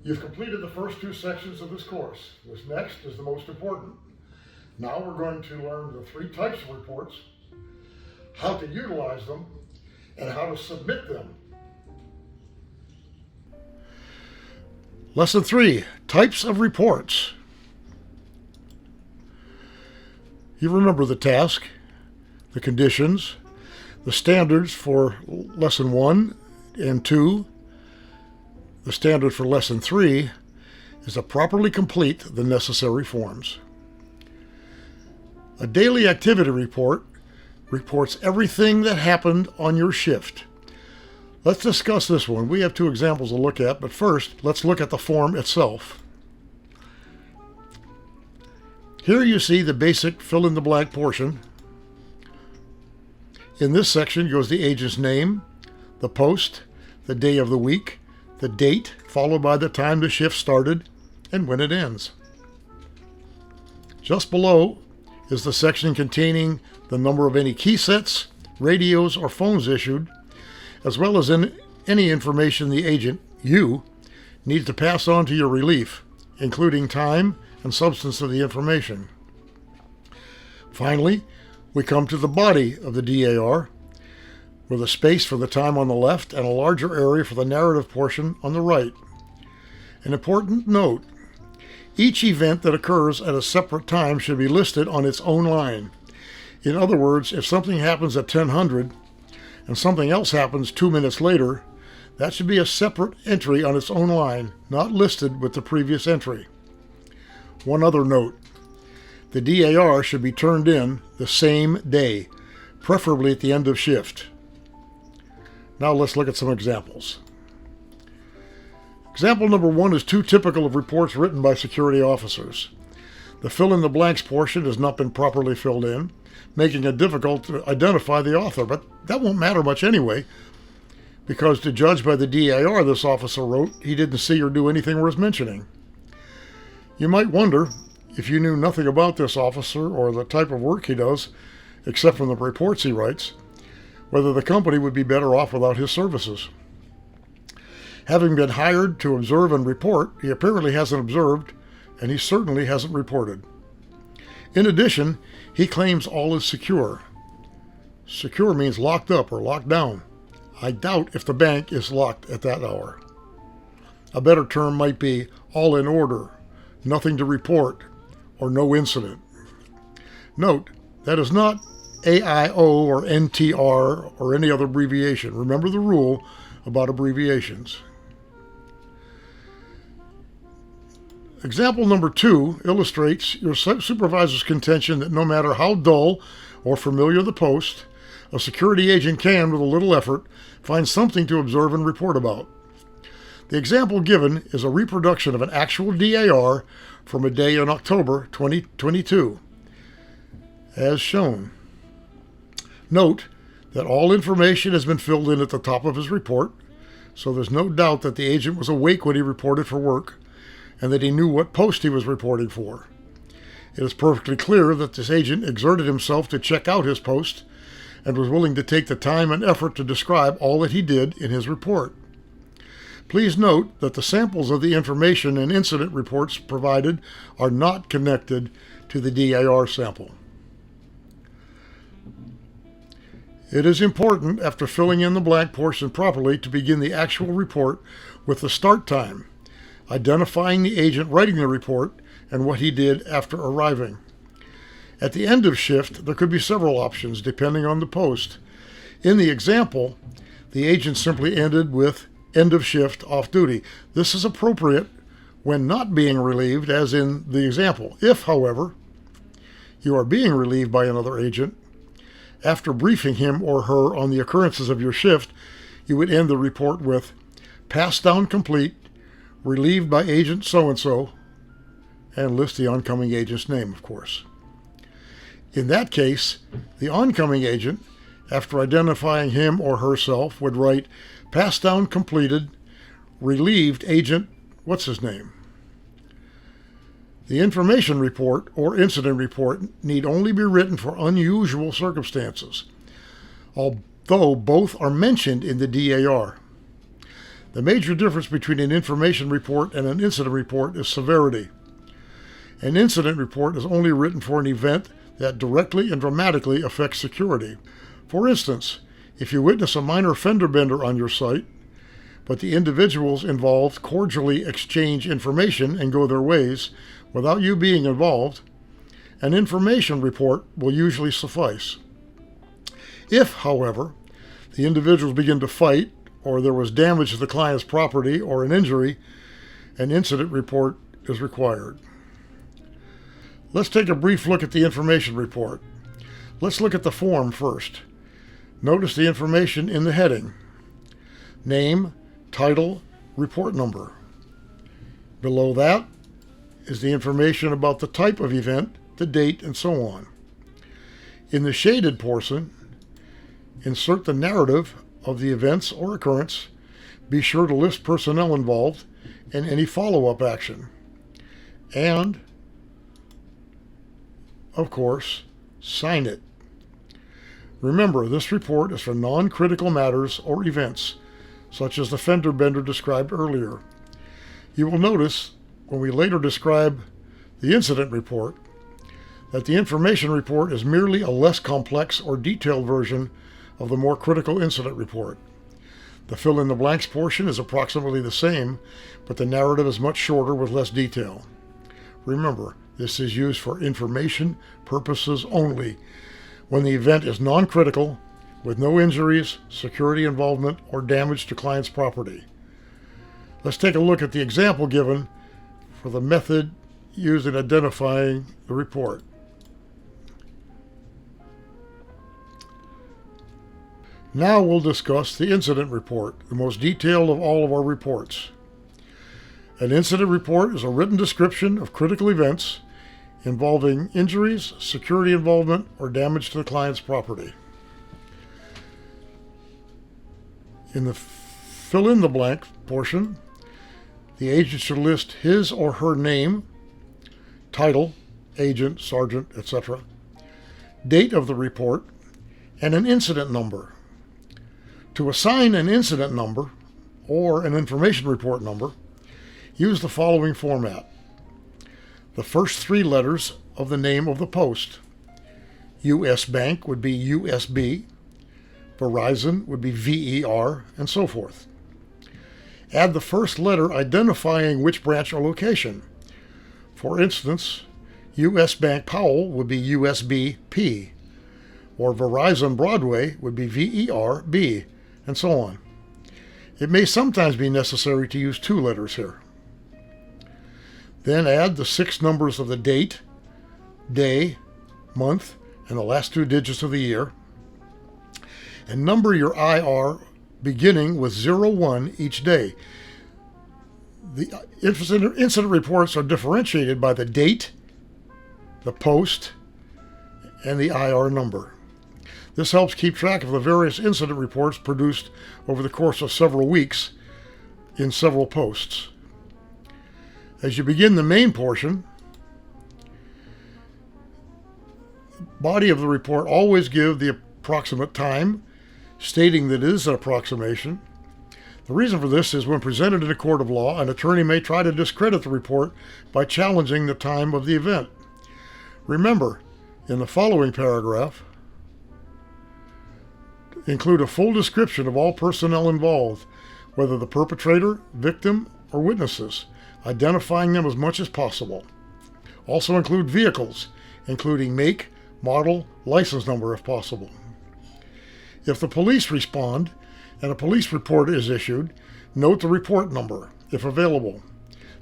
You've completed the first two sections of this course. This next is the most important. Now we're going to learn the three types of reports, how to utilize them, and how to submit them. Lesson 3, Types of Reports. You remember the task, the conditions, the standards for Lesson 1 and 2. The standard for Lesson 3 is to properly complete the necessary forms. A daily activity report reports everything that happened on your shift. Let's discuss this one. We have two examples to look at, but first, let's look at the form itself. Here you see the basic fill-in-the-blank portion. In this section goes the agent's name, the post, the day of the week, the date, followed by the time the shift started, and when it ends. Just below is the section containing the number of any key sets, radios, or phones issued, as well as any information the agent, you, needs to pass on to your relief, including time and substance of the information. Finally, we come to the body of the DAR, with a space for the time on the left and a larger area for the narrative portion on the right. An important note, each event that occurs at a separate time should be listed on its own line. In other words, if something happens at 1000 and something else happens 2 minutes later, that should be a separate entry on its own line, not listed with the previous entry. One other note, the DAR should be turned in the same day, preferably at the end of shift. Now let's look at some examples. Example number 1 is too typical of reports written by security officers. The fill-in-the-blanks portion has not been properly filled in, making it difficult to identify the author, but that won't matter much anyway, because to judge by the DAR this officer wrote, he didn't see or do anything worth mentioning. You might wonder, if you knew nothing about this officer or the type of work he does, except from the reports he writes, whether the company would be better off without his services. Having been hired to observe and report, he apparently hasn't observed, and he certainly hasn't reported. In addition, he claims all is secure. Secure means locked up or locked down. I doubt if the bank is locked at that hour. A better term might be all in order, nothing to report, or no incident. Note, that is not AIO or NTR or any other abbreviation. Remember the rule about abbreviations. Example number 2 illustrates your supervisor's contention that no matter how dull or familiar the post, a security agent can, with a little effort, find something to observe and report about. The example given is a reproduction of an actual DAR from a day in October 2022, as shown. Note that all information has been filled in at the top of his report, so there's no doubt that the agent was awake when he reported for work, and that he knew what post he was reporting for. It is perfectly clear that this agent exerted himself to check out his post, and was willing to take the time and effort to describe all that he did in his report. Please note that the samples of the information and incident reports provided are not connected to the DAR sample. It is important, after filling in the blank portion properly, to begin the actual report with the start time, identifying the agent writing the report and what he did after arriving. At the end of shift, there could be several options depending on the post. In the example, the agent simply ended with end of shift, off duty. This is appropriate when not being relieved, as in the example. If, however, you are being relieved by another agent, after briefing him or her on the occurrences of your shift, you would end the report with pass down complete, relieved by agent so-and-so, and list the oncoming agent's name, of course. In that case, the oncoming agent, after identifying him or herself, would write pass down completed, relieved agent, what's his name? The information report or incident report need only be written for unusual circumstances, although both are mentioned in the DAR. The major difference between an information report and an incident report is severity. An incident report is only written for an event that directly and dramatically affects security. For instance, if you witness a minor fender bender on your site, but the individuals involved cordially exchange information and go their ways without you being involved, an information report will usually suffice. If, however, the individuals begin to fight, or there was damage to the client's property or an injury, an incident report is required. Let's take a brief look at the information report. Let's look at the form first. Notice the information in the heading: name, title, report number. Below that is the information about the type of event, the date, and so on. In the shaded portion, insert the narrative of the events or occurrence. Be sure to list personnel involved and any follow-up action. And, of course, sign it. Remember, this report is for non-critical matters or events, such as the fender bender described earlier. You will notice, when we later describe the incident report, that the information report is merely a less complex or detailed version of the more critical incident report. The fill-in-the-blanks portion is approximately the same, but the narrative is much shorter with less detail. Remember, this is used for information purposes only when the event is non-critical, with no injuries, security involvement, or damage to client's property. Let's take a look at the example given for the method used in identifying the report. Now we'll discuss the incident report, the most detailed of all of our reports. An incident report is a written description of critical events involving injuries, security involvement, or damage to the client's property. In the fill-in-the-blank portion, the agent should list his or her name, title, agent, sergeant, etc., date of the report, and an incident number. To assign an incident number or an information report number, use the following format. The first three letters of the name of the post. US Bank would be USB, Verizon would be VER, and so forth. Add the first letter identifying which branch or location. For instance, US Bank Powell would be USB-P, or Verizon Broadway would be VER-B, and so on. It may sometimes be necessary to use two letters here. Then add the 6 numbers of the date, day, month, and the last 2 digits of the year, and number your IR beginning with 01 each day. The incident reports are differentiated by the date, the post, and the IR number. This helps keep track of the various incident reports produced over the course of several weeks in several posts. As you begin the main portion, body of the report always give the approximate time, stating that it is an approximation. The reason for this is when presented in a court of law, an attorney may try to discredit the report by challenging the time of the event. Remember, in the following paragraph, include a full description of all personnel involved, whether the perpetrator, victim, or witnesses, identifying them as much as possible. Also include vehicles, including make, model, license number if possible. If the police respond and a police report is issued, note the report number, if available,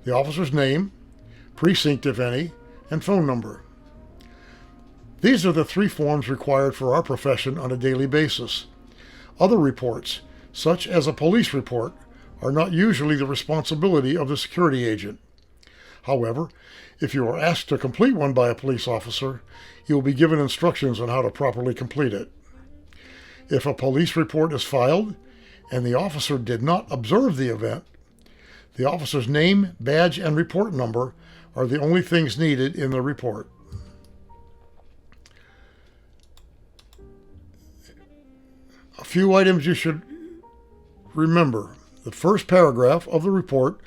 the officer's name, precinct if any, and phone number. These are the 3 forms required for our profession on a daily basis. Other reports, such as a police report, are not usually the responsibility of the security agent. However, if you are asked to complete one by a police officer, you will be given instructions on how to properly complete it. If a police report is filed and the officer did not observe the event, the officer's name, badge, and report number are the only things needed in the report. A few items you should remember. The first paragraph of the report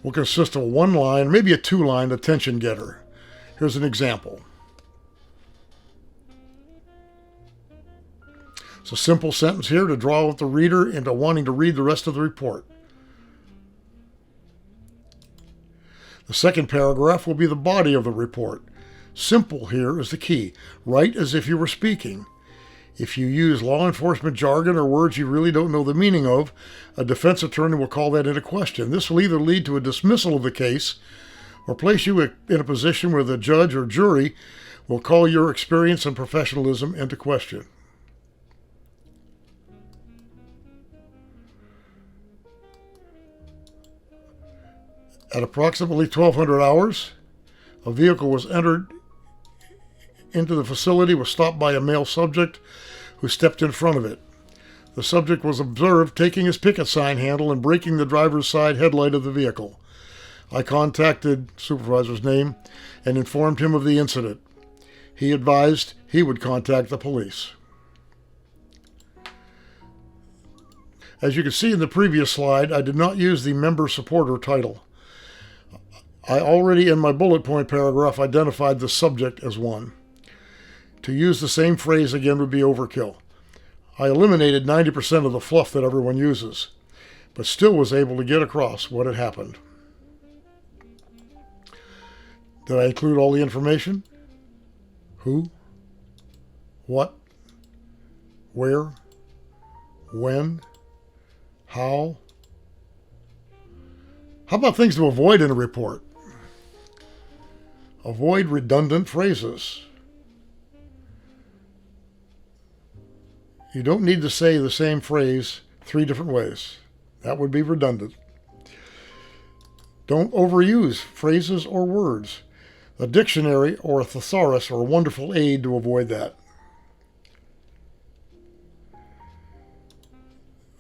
will consist of a one-line, maybe a two-line attention getter. Here's an example. It's a simple sentence here to draw out the reader into wanting to read the rest of the report. The second paragraph will be the body of the report. Simple here is the key. Write as if you were speaking. If you use law enforcement jargon or words you really don't know the meaning of, a defense attorney will call that into question. This will either lead to a dismissal of the case or place you in a position where the judge or jury will call your experience and professionalism into question. At approximately 1200 hours, a vehicle was entered into the facility, was stopped by a male subject who stepped in front of it. The subject was observed taking his picket sign handle and breaking the driver's side headlight of the vehicle. I contacted supervisor's name and informed him of the incident. He advised he would contact the police. As you can see in the previous slide, I did not use the member supporter title. I already, in my bullet point paragraph, identified the subject as one. To use the same phrase again would be overkill. I eliminated 90% of the fluff that everyone uses, but still was able to get across what had happened. Did I include all the information? Who? What? Where? When? How? How about things to avoid in a report? Avoid redundant phrases. You don't need to say the same phrase 3 different ways. That would be redundant. Don't overuse phrases or words. A dictionary or a thesaurus are a wonderful aid to avoid that.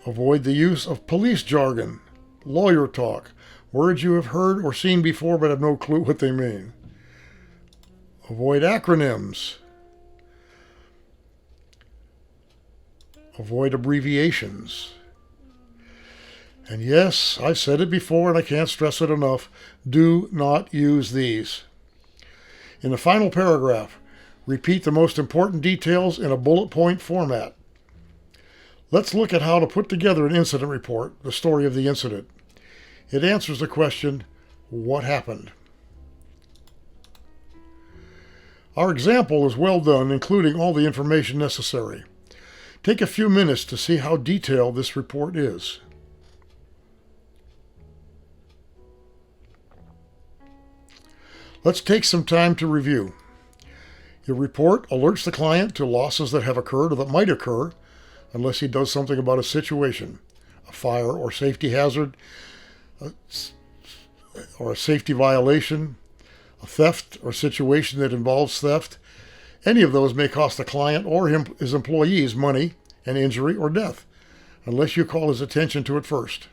Avoid the use of police jargon, lawyer talk, words you have heard or seen before but have no clue what they mean. Avoid acronyms. Avoid abbreviations. And yes, I've said it before and I can't stress it enough, do not use these. In the final paragraph, repeat the most important details in a bullet point format. Let's look at how to put together an incident report, the story of the incident. It answers the question, what happened? Our example is well done, including all the information necessary. Take a few minutes to see how detailed this report is. Let's take some time to review. Your report alerts the client to losses that have occurred or that might occur unless he does something about a situation, a fire or safety hazard, or a safety violation, a theft or situation that involves theft. Any of those may cost the client or his employees money, an injury, or death, unless you call his attention to it first.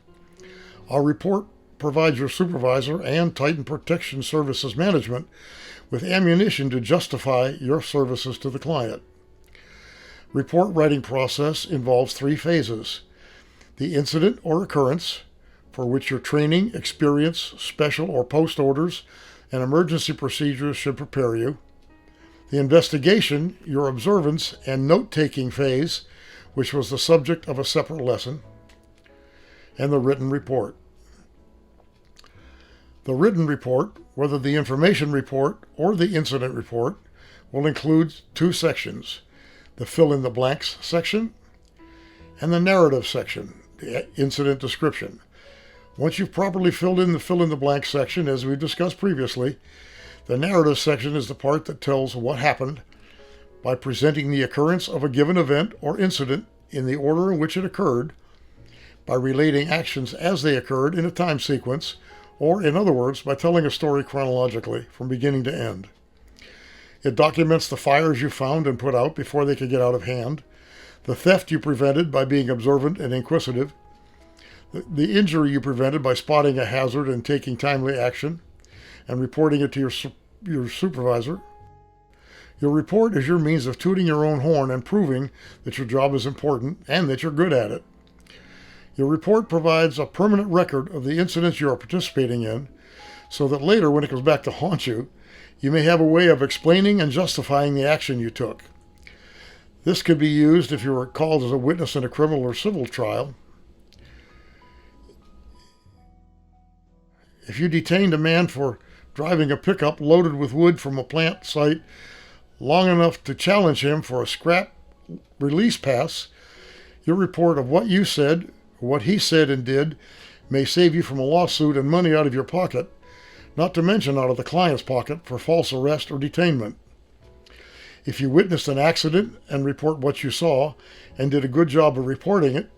Our report provides your supervisor and Titan Protection Services Management with ammunition to justify your services to the client. Report writing process involves 3 phases. The incident or occurrence, for which your training, experience, special or post orders, and emergency procedures should prepare you. The investigation, your observance and note-taking phase, which was the subject of a separate lesson. And the written report. The written report, whether the information report or the incident report, will include 2 sections, the fill-in-the-blanks section and the narrative section, the incident description. Once you've properly filled in the fill-in-the-blank section, as we discussed previously, the narrative section is the part that tells what happened by presenting the occurrence of a given event or incident in the order in which it occurred, by relating actions as they occurred in a time sequence, or in other words, by telling a story chronologically from beginning to end. It documents the fires you found and put out before they could get out of hand, the theft you prevented by being observant and inquisitive, the injury you prevented by spotting a hazard and taking timely action and reporting it to your supervisor. Your report is your means of tooting your own horn and proving that your job is important and that you're good at it. Your report provides a permanent record of the incidents you are participating in, so that later, when it comes back to haunt you, you may have a way of explaining and justifying the action you took. This could be used if you were called as a witness in a criminal or civil trial. If you detained a man for driving a pickup loaded with wood from a plant site long enough to challenge him for a scrap release pass, your report of what you said, what he said and did, may save you from a lawsuit and money out of your pocket, not to mention out of the client's pocket for false arrest or detainment. If you witnessed an accident and report what you saw and did a good job of reporting it,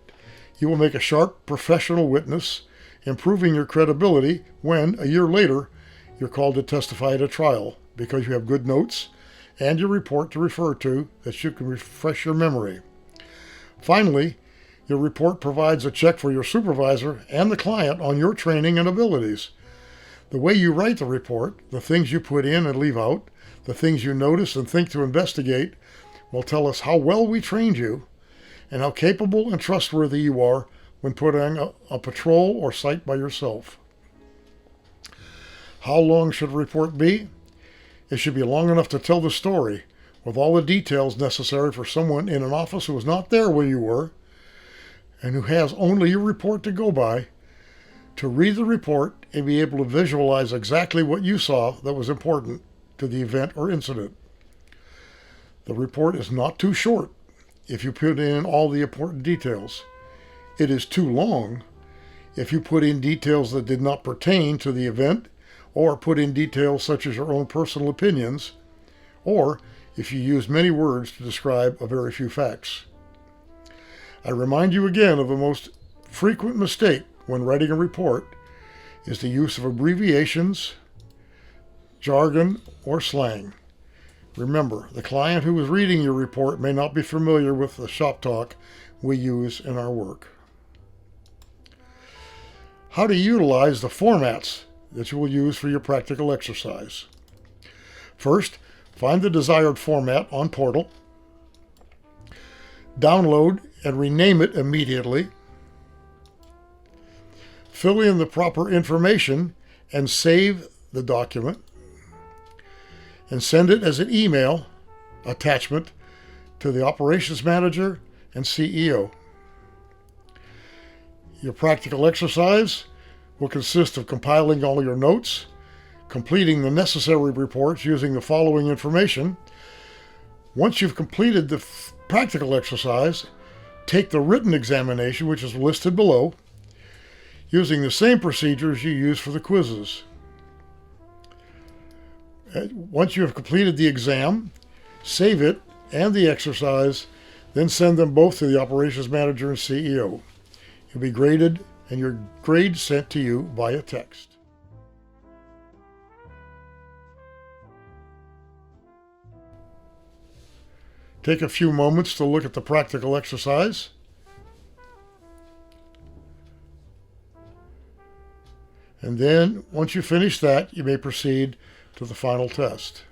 you will make a sharp, professional witness, improving your credibility when, a year later, you're called to testify at a trial because you have good notes and your report to refer to that you can refresh your memory. Finally, your report provides a check for your supervisor and the client on your training and abilities. The way you write the report, the things you put in and leave out, the things you notice and think to investigate, will tell us how well we trained you and how capable and trustworthy you are when put on a patrol or site by yourself. How long should a report be? It should be long enough to tell the story, with all the details necessary for someone in an office who was not there when you were, and who has only your report to go by, to read the report and be able to visualize exactly what you saw that was important to the event or incident. The report is not too short if you put in all the important details. It is too long if you put in details that did not pertain to the event, or put in details such as your own personal opinions, or if you use many words to describe a very few facts. I remind you again of the most frequent mistake when writing a report is the use of abbreviations, jargon, or slang. Remember, the client who is reading your report may not be familiar with the shop talk we use in our work. How to utilize the formats that you will use for your practical exercise. First, find the desired format on Portal. Download and rename it immediately. Fill in the proper information and save the document. And send it as an email attachment to the operations manager and CEO. Your practical exercise will consist of compiling all your notes, completing the necessary reports using the following information. Once you've completed the practical exercise, take the written examination, which is listed below, using the same procedures you use for the quizzes. Once you have completed the exam, save it and the exercise, then send them both to the operations manager and CEO. You'll be graded and your grade sent to you via text. Take a few moments to look at the practical exercise. And then, once you finish that, you may proceed to the final test.